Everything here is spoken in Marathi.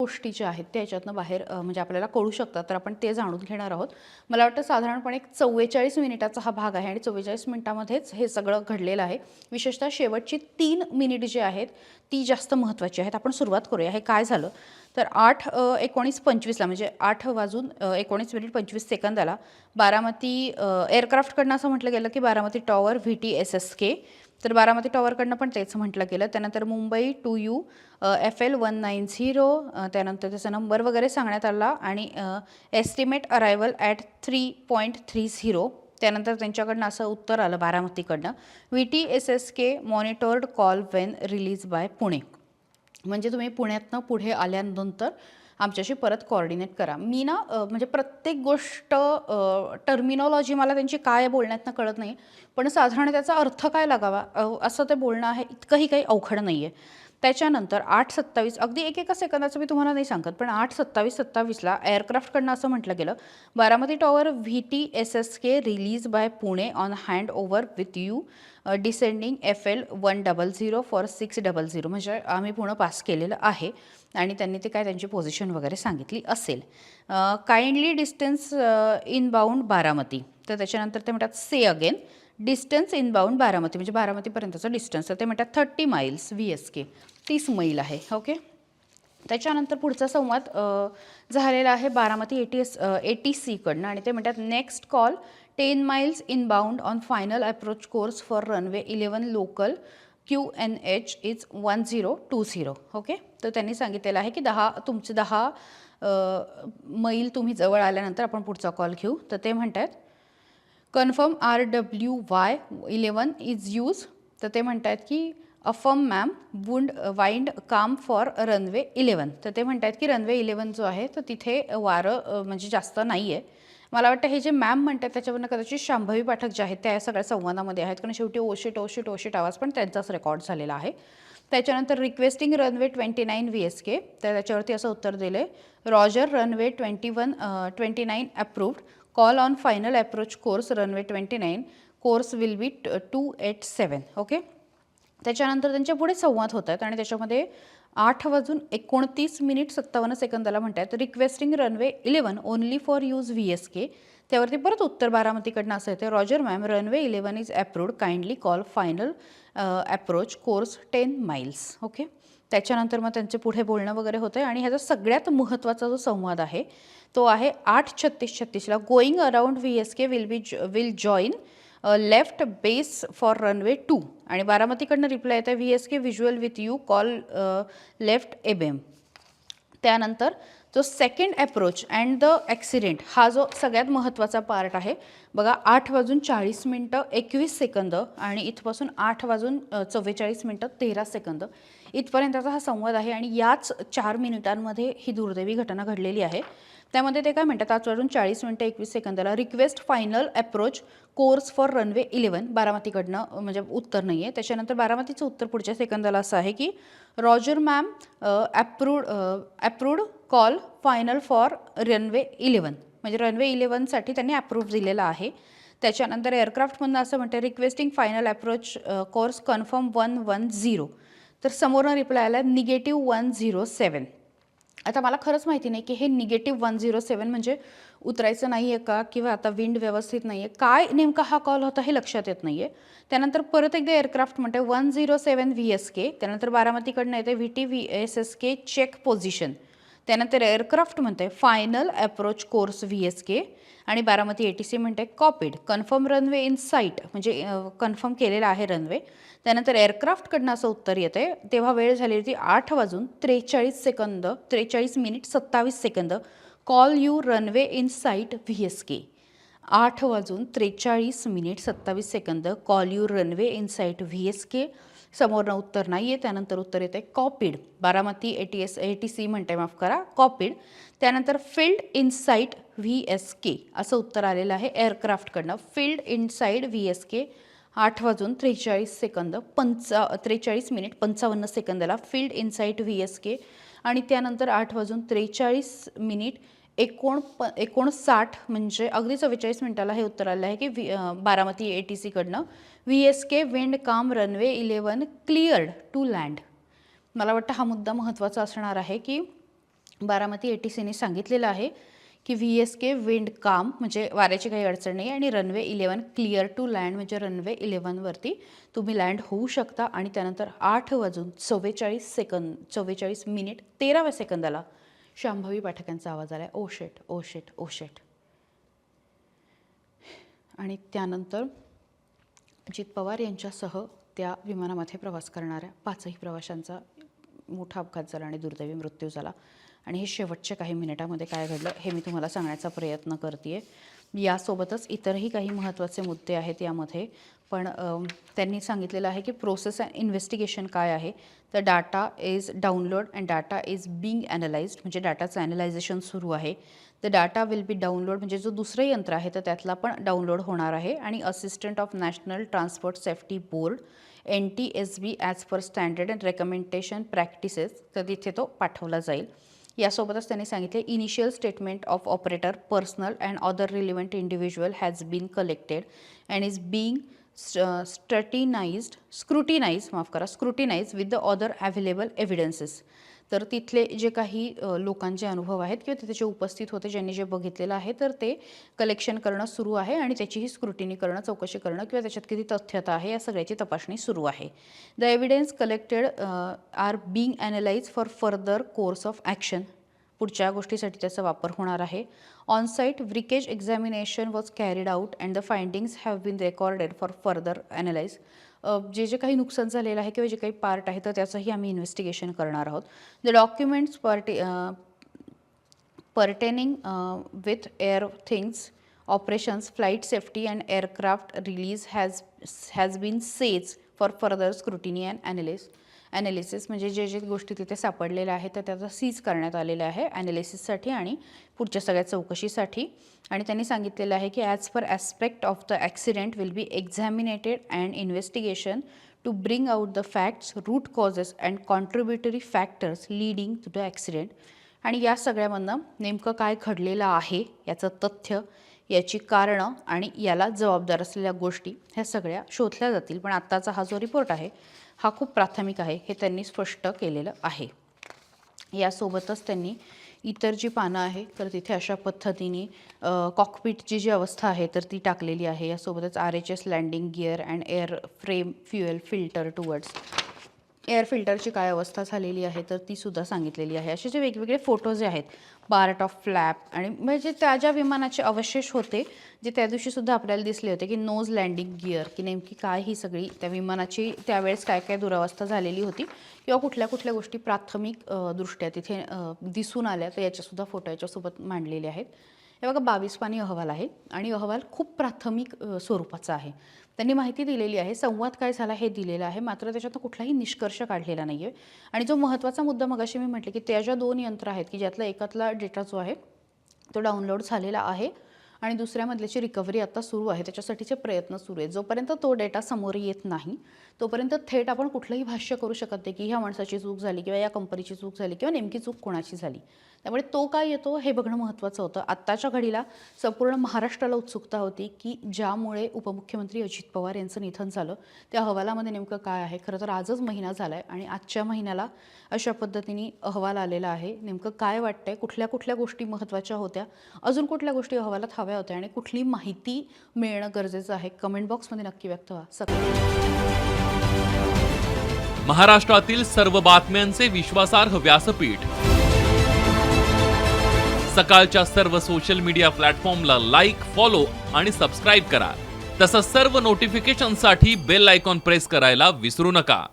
गोष्टी ज्या आहेत त्या याच्यातनं बाहेर म्हणजे आपल्याला कळू शकतात, तर आपण ते जाणून घेणार आहोत. मला वाटतं साधारणपणे 44 मिनिटाचा हा भाग आहे आणि 44 मिनिटामध्येच हे सगळं घडलेलं आहे. विशेषतः शेवटची 3 मिनिट जी आहेत ती जास्त महत्त्वाची आहेत. आपण सुरुवात करूया. हे काय झालं तर 8:19:25ला म्हणजे 8:19:25 बारामती एअरक्राफ्टकडनं असं म्हटलं गेलं की बारामती टॉवर VTSSK, तर बारामती टॉवरकडनं पण तेच म्हटलं गेलं. त्यानंतर मुंबई 2U FL 190, त्यानंतर त्याचा नंबर वगैरे सांगण्यात आला आणि एस्टिमेट अरायवल ॲट 3.30. त्यानंतर त्यांच्याकडनं असं उत्तर आलं बारामतीकडनं, VTSSK monitored call Wien release by Pune. म्हणजे तुम्ही पुण्यातनं पुढे आल्यानंतर आमच्याशी परत कोऑर्डिनेट करा. मी ना म्हणजे प्रत्येक गोष्ट टर्मिनॉलॉजी मला त्यांची काय बोलण्यातनं कळत नाही, पण साधारण त्याचा अर्थ काय लागावा असं ते बोलणं आहे. इतकंही काही अवघड नाही आहे. त्याच्यानंतर 8:27 अगदी एकेका सेकंदाचं मी तुम्हाला नाही सांगत, पण 8:27:27ला एअरक्राफ्टकडनं असं म्हटलं गेलं, Baramati tower VTSSK release by Pune on hand over with you descending FL 100 for 600. म्हणजे आम्ही पुणे पास केलेलं आहे आणि त्यांनी ते काय त्यांची पोझिशन वगैरे सांगितली असेल. काइंडली डिस्टन्स इनबाउंड बारामती, तर त्याच्यानंतर ते म्हणतात से अगेन डिस्टन्स इनबाउंड बारामती, म्हणजे बारामतीपर्यंतचं डिस्टन्स, तर ते म्हणतात 30 माइल्स VSK, 30 मैल आहे. ओके. त्याच्यानंतर पुढचा संवाद झालेला आहे बारामती ATC कडनं आणि ते म्हणतात next call 10 miles inbound on final approach course for runway 11 local QNH is 1020. Okay. तर त्यांनी सांगितलेलं आहे की 10 मैल तुम्ही जवळ आल्यानंतर आपण पुढचा कॉल घेऊ. तर ते म्हणतात कन्फर्म RWY 11 इज यूज. तर ते म्हणतात की अफर्म मॅम वाइंड काम फॉर रनवे 11. तर ते म्हणतात की रनवे 11 जो आहे तर तिथे वारं म्हणजे जास्त नाही आहे. मला वाटतं हे जे मॅम म्हणतात त्याच्यावरनं कदाचित शांभवी पाठक जे आहेत त्या सगळ्या संवादामध्ये आहेत, कारण शेवटी ओशिट आवाज पण त्यांचाच रेकॉर्ड झालेला आहे. त्याच्यानंतर रिक्वेस्टिंग रनवे 29 VSK, तर त्याच्यावरती असं उत्तर दिलं आहे Roger runway 29 approved, call on final approach course runway 29 course will be 287. Okay. त्याच्यानंतर त्यांच्या पुढे संवाद होत आहेत आणि त्याच्यामध्ये 8:29:57 म्हणतात requesting runway 11 only for use VSK. त्यावरती परत उत्तर बारामतीकडनं असं येतं Roger ma'am runway 11 is approved, kindly call final approach course 10 miles. Okay. त्याच्यानंतर मग त्यांचे पुढे बोलणं वगैरे होतं आणि ह्याचा सगळ्यात महत्त्वाचा जो संवाद आहे तो आहे 8:36:36ला going around VSK will join left base for runway 2 आणि बारामतीकडनं रिप्लाय येतं VSK visual with you call left ABM. त्यानंतर जो second approach and the accident हा जो सगळ्यात महत्त्वाचा पार्ट आहे बघा. 8:40:21 आणि इथपासून 8:44:13 इथपर्यंतचा हा संवाद आहे आणि याच 4 मिनिटांमध्ये ही दुर्दैवी घटना घडलेली आहे. त्यामध्ये ते काय म्हणतात 8:40:21 request final approach course for runway 11 बारामतीकडनं म्हणजे उत्तर नाही आहे. त्याच्यानंतर बारामतीचं उत्तर पुढच्या सेकंदाला असं आहे की Roger ma'am approved call final for runway 11, म्हणजे रनवे 11साठी त्यांनी अप्रूव्ह दिलेला आहे. त्याच्यानंतर एअरक्राफ्टमधनं असं म्हणतं requesting final approach course confirm 110. तर समोरनं रिप्लाय आला -107. आता मला खरंच माहिती नाही की हे -107 म्हणजे उतरायचं नाही आहे का किंवा आता विंड व्यवस्थित नाही आहे, काय नेमका हा कॉल होता हे लक्षात येत नाही आहे. त्यानंतर परत एकदा एअरक्राफ्ट म्हणते 107 VSK. त्यानंतर बारामतीकडनं येते VTSSK चेक पोझिशन. त्यानंतर एअरक्राफ्ट म्हणते फायनल अप्रोच कोर्स VSK आणि बारामती ATC म्हणते copied confirm runway in site, म्हणजे कन्फर्म केलेला आहे रनवे. त्यानंतर एअरक्राफ्टकडनं असं उत्तर येते तेव्हा वेळ झाली होती 8:43:27 call you runway in site VSK. 8:43:27 call you runway in site VSK. समोरनं उत्तर नाही आहे. त्यानंतर उत्तर येते कॉपीड, बारामती ATC म्हणते माफ करा कॉपीड. त्यानंतर फिल्ड इन साईट VSK असं उत्तर आलेलं आहे एअरक्राफ्टकडनं. Field in sight VSK 8:43:53 field in sight VSK आणि त्यानंतर 8:43:59 म्हणजे अगदी 44 मिनिटाला हे उत्तर आलं आहे की बारामती ATCकडनं VSK विंड काम रनवे 11 क्लिअर्ड टू लँड. मला वाटतं हा मुद्दा महत्त्वाचा असणार आहे की बारामती ATCने सांगितलेलं आहे की VSK विंड काम म्हणजे वाऱ्याची काही अडचण नाही आणि रनवे 11 क्लिअर टू लँड म्हणजे रनवे 11वरती तुम्ही लँड होऊ शकता. आणि त्यानंतर 8:44 शांभवी पाठकांचा आवाज आला आहे, ओ शेट ओ शेट ओ शेट. आणि त्यानंतर अजित पवार यांच्यासह त्या विमानामध्ये प्रवास करणाऱ्या 5ही प्रवाशांचा मोठा अपघात झाला आणि दुर्दैवी मृत्यू झाला. आणि हे शेवटच्या काही मिनिटामध्ये काय घडलं हे मी तुम्हाला सांगण्याचा प्रयत्न करते. यासोबतच इतरही काही महत्त्वाचे मुद्दे आहेत यामध्ये. पण त्यांनी सांगितलेलं आहे की प्रोसेस अँड इन्व्हेस्टिगेशन काय आहे, तर data is download and data is being analysed म्हणजे डाटाचं ॲनलायझेशन सुरू आहे. The data will be download म्हणजे जो दुसरं यंत्र आहे तर त्यातला पण डाउनलोड होणार आहे. आणि assistant of national transport safety board NTSB as per standard and recommendation practices तर तिथे तो पाठवला जाईल. यासोबतच त्यांनी सांगितले initial statement of operator personnel and other relevant individual has been collected and is being scrutinise with the other available evidences. तर तिथले जे काही लोकांचे अनुभव आहेत किंवा तिथे जे उपस्थित होते ज्यांनी जे बघितलेलं आहे तर ते कलेक्शन करणं सुरू आहे आणि त्याचीही स्क्रुटिनी करणं, चौकशी करणं किंवा त्याच्यात किती तथ्यता आहे या सगळ्याची तपासणी सुरू आहे. The evidence collected are being analyse for further course of action. पुढच्या गोष्टीसाठी त्याचा वापर होणार आहे. On site wreckage examination was carried out and the findings have been recorded for further analyse. जे काही नुकसान झालेलं आहे किंवा जे काही पार्ट आहे तर त्याचंही आम्ही इन्व्हेस्टिगेशन करणार आहोत. The documents pertaining with air things operations flight safety and aircraft release has been seized for further scrutiny and analysis म्हणजे जे जे गोष्टी तिथे सापडलेल्या आहेत तर त्याचा सीज करण्यात आलेलं आहे ॲनालिसिससाठी आणि पुढच्या सगळ्या चौकशीसाठी. आणि त्यांनी सांगितलेलं आहे की as per aspect of the accident will be examinated and investigation to bring out the facts, root causes and contributory factors leading to the accident. आणि या सगळ्यामधनं नेमकं काय घडलेलं आहे याचं तथ्य, याची कारणं आणि याला जबाबदार असलेल्या गोष्टी ह्या सगळ्या शोधल्या जातील. पण आत्ताचा हा जो रिपोर्ट आहे हा खूप प्राथमिक आहे हे त्यांनी स्पष्ट केलेलं आहे. यासोबतच त्यांनी इतर जी पानं आहे तर तिथे अशा पद्धतीने कॉकपिटची जी अवस्था आहे तर ती टाकलेली आहे. यासोबतच RHS landing gear and air frame fuel filter towards air फिल्टरची काय अवस्था झालेली आहे तर ती सुद्धा सांगितलेली आहे. असे जे वेगवेगळे फोटो जे आहेत पार्ट ऑफ फ्लॅप आणि म्हणजे त्या ज्या विमानाचे अवशेष होते जे त्या दिवशी सुद्धा आपल्याला दिसले होते की नोज लँडिंग गिअर की नेमकी काय ही सगळी त्या विमानाची त्यावेळेस काय काय दुरावस्था झालेली होती किंवा कुठल्या कुठल्या गोष्टी प्राथमिक दृष्ट्या तिथे दिसून आल्या तर याच्यासुद्धा फोटो याच्यासोबत मांडलेले आहेत. हे बघा 22 पानी अहवाल आहे आणि अहवाल खूप प्राथमिक स्वरूपाचा आहे. त्यांनी माहिती दिलेली आहे, संवाद काय झाला हे दिलेलं आहे, मात्र त्याच्यातून कुठलाही निष्कर्ष काढलेला नाही आहे. आणि जो महत्त्वाचा मुद्दा मगाशी मी म्हटले की त्या ज्या 2 यंत्र आहेत की ज्यातला एकातला डेटा जो आहे तो डाउनलोड झालेला आहे आणि दुसऱ्यामधल्याची रिकव्हरी आता सुरू आहे, त्याच्यासाठीचे प्रयत्न सुरू आहेत. जोपर्यंत तो डेटा समोर येत नाही तोपर्यंत थेट आपण कुठलंही भाष्य करू शकत नाही की ह्या माणसाची चूक झाली किंवा या कंपनीची चूक झाली किंवा नेमकी चूक कोणाची झाली. त्यामुळे तो काय येतो हे बघणं महत्त्वाचं होतं. आत्ताच्या घडीला संपूर्ण महाराष्ट्राला उत्सुकता होती की ज्यामुळे उपमुख्यमंत्री अजित पवार यांचं निधन झालं त्या अहवालामध्ये नेमकं काय आहे. खरं तर आजच महिना झाला आहे आणि आजच्या महिन्याला अशा पद्धतीने अहवाल आलेला आहे. नेमकं काय वाटतंय, कुठल्या कुठल्या गोष्टी महत्त्वाच्या होत्या, अजून कुठल्या गोष्टी अहवालात हव्या होत्या आणि कुठली माहिती मिळणं गरजेचं आहे, कमेंट बॉक्समध्ये नक्की व्यक्त व्हा. महाराष्ट्रातील सर्व बातम्यांचे विश्वासार्ह व्यासपीठ सकाळच्या सर्व सोशल मीडिया प्लॅटफॉर्मला लाईक, फॉलो आणि सबस्क्राईब करा. तसंच सर्व नोटिफिकेशनसाठी बेल आयकॉन प्रेस करायला विसरू नका.